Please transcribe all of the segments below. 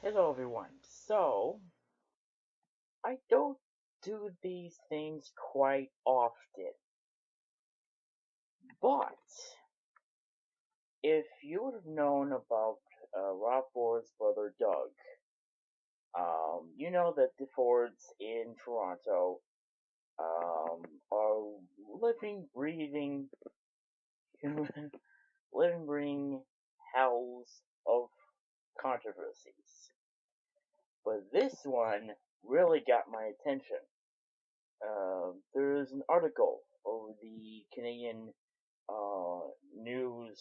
Hello everyone. I don't do these things quite often, but if you would have known about Rob Ford's brother Doug, you know that the Fords in Toronto are living, breathing, human, living, breathing hells of controversies. But this one really got my attention. There's an article over the Canadian news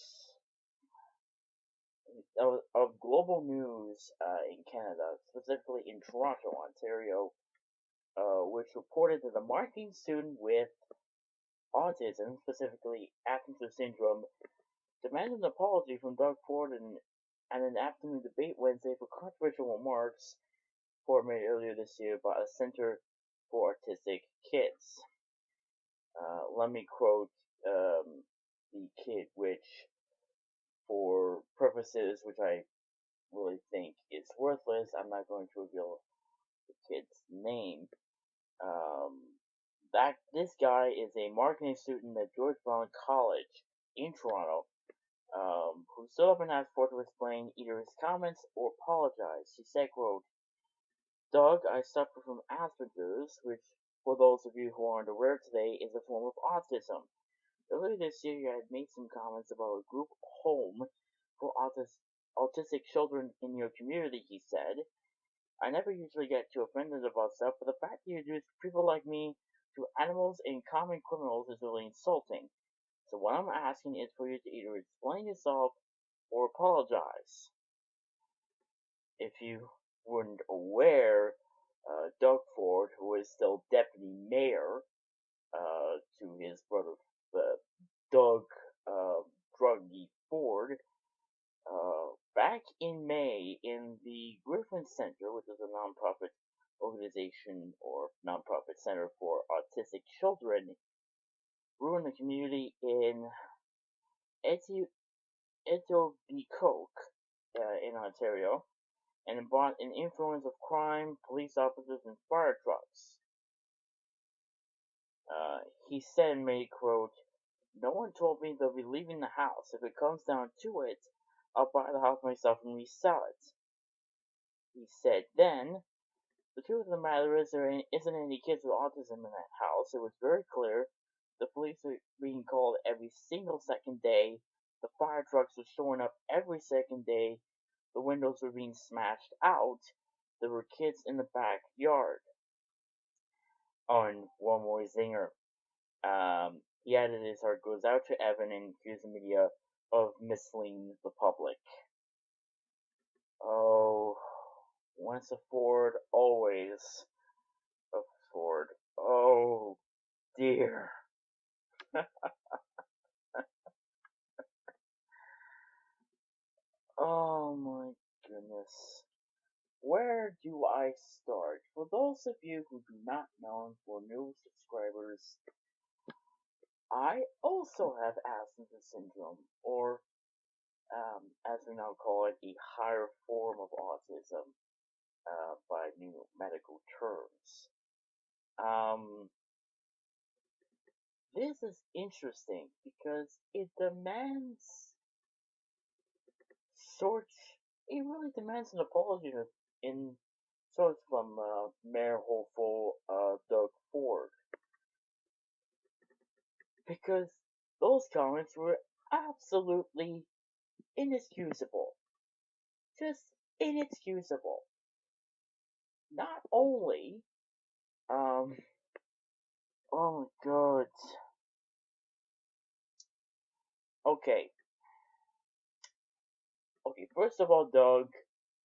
of global news in Canada, specifically in Toronto, Ontario, which reported that a marketing student with autism, specifically Atkinson syndrome, demanded an apology from Doug Ford and an afternoon debate Wednesday for controversial remarks Ford made earlier this year by a Center for Autistic Kids. Let me quote the kid, which, for purposes which I really think is worthless, I'm not going to reveal the kid's name. Um, that this guy is a marketing student at George Brown College in Toronto, who stood up and asked Ford to explain either his comments or apologize. He said, quote, Doug, I suffer from Asperger's, which, for those of you who aren't aware today, is a form of autism. Earlier this year, you had made some comments about a group home for autistic children in your community, he said. I never usually get too offended about stuff, but the fact that you reduce people like me to animals and common criminals is really insulting. So what I'm asking is for you to either explain yourself or apologize. If you weren't aware, Doug Ford, who is still deputy mayor to his brother uh, Doug Druggy Ford, back in May in the Griffin Center, which is a nonprofit organization or nonprofit center for autistic children, grew in the community in Etobicoke in Ontario, and brought an influence of crime, police officers, and fire trucks. He said in May, quote, no one told me they'll be leaving the house. If it comes down to it, I'll buy the house myself and resell it. He said then, the truth of the matter is there isn't any kids with autism in that house. It was very clear. The police were being called every single second day. The fire trucks were showing up every second day. The windows were being smashed out. There were kids in the backyard. On one more zinger. He added his heart goes out to Evan and accused the media of misleading the public. Oh, once a Ford, always a Ford. Oh dear. Oh my goodness. Where do I start? For those of you who do not know, for new subscribers, I also have Asperger's syndrome, or as we now call it, a higher form of autism by new medical terms. Um, this is interesting because it demands sort. It really demands an apology in sorts from Mayor Hopeful Doug Ford, because those comments were absolutely inexcusable, just inexcusable. Not only, um, oh my god. Okay, okay. First of all, Doug,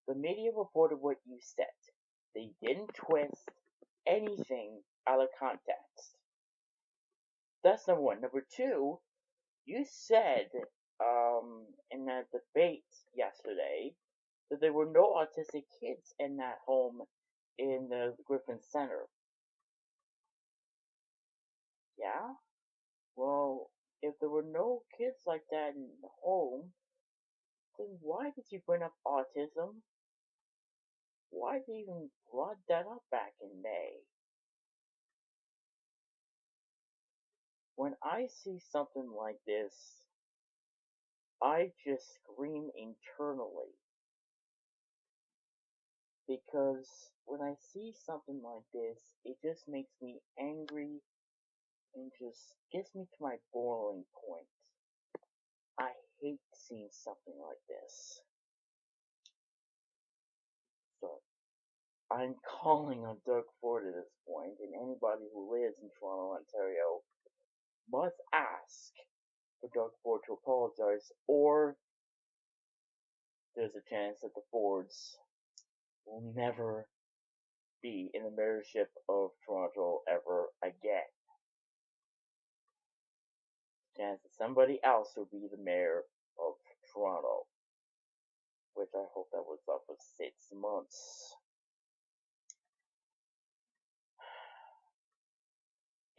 the media reported what you said. They didn't twist anything out of context. That's number one. Number two, you said in that debate yesterday that there were no autistic kids in that home in the Griffin Center. Yeah? Well, if there were no kids like that in the home, then why did you bring up autism? why they even brought that up back in May. When I see something like this, I just scream internally. Because when I see something like this, it just makes me angry and just gets me to my boiling point. I hate seeing something like this. So I'm calling on Doug Ford at this point, and anybody who lives in Toronto, Ontario, must ask for Doug Ford to apologize, or there's a chance that the Fords will never be in the mayorship of Toronto ever again. Chance that somebody else will be the mayor of Toronto, which I hope that was up for 6 months.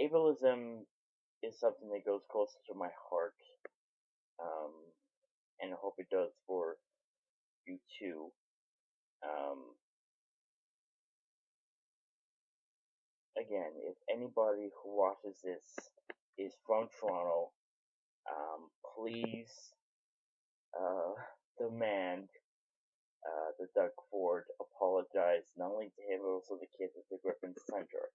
Ableism is something that goes closer to my heart, um, and I hope it does for you too. Again, if anybody who watches this is from Toronto, please demand that Doug Ford apologize not only to him but also the kids at the Griffin Center,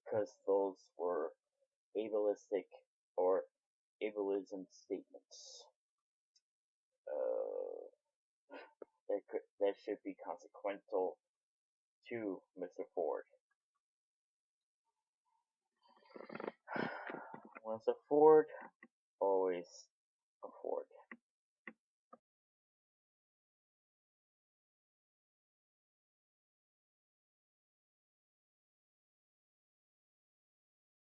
because those were ableistic or ableism statements. That should be consequential to Mr. Ford. Mr. Ford, always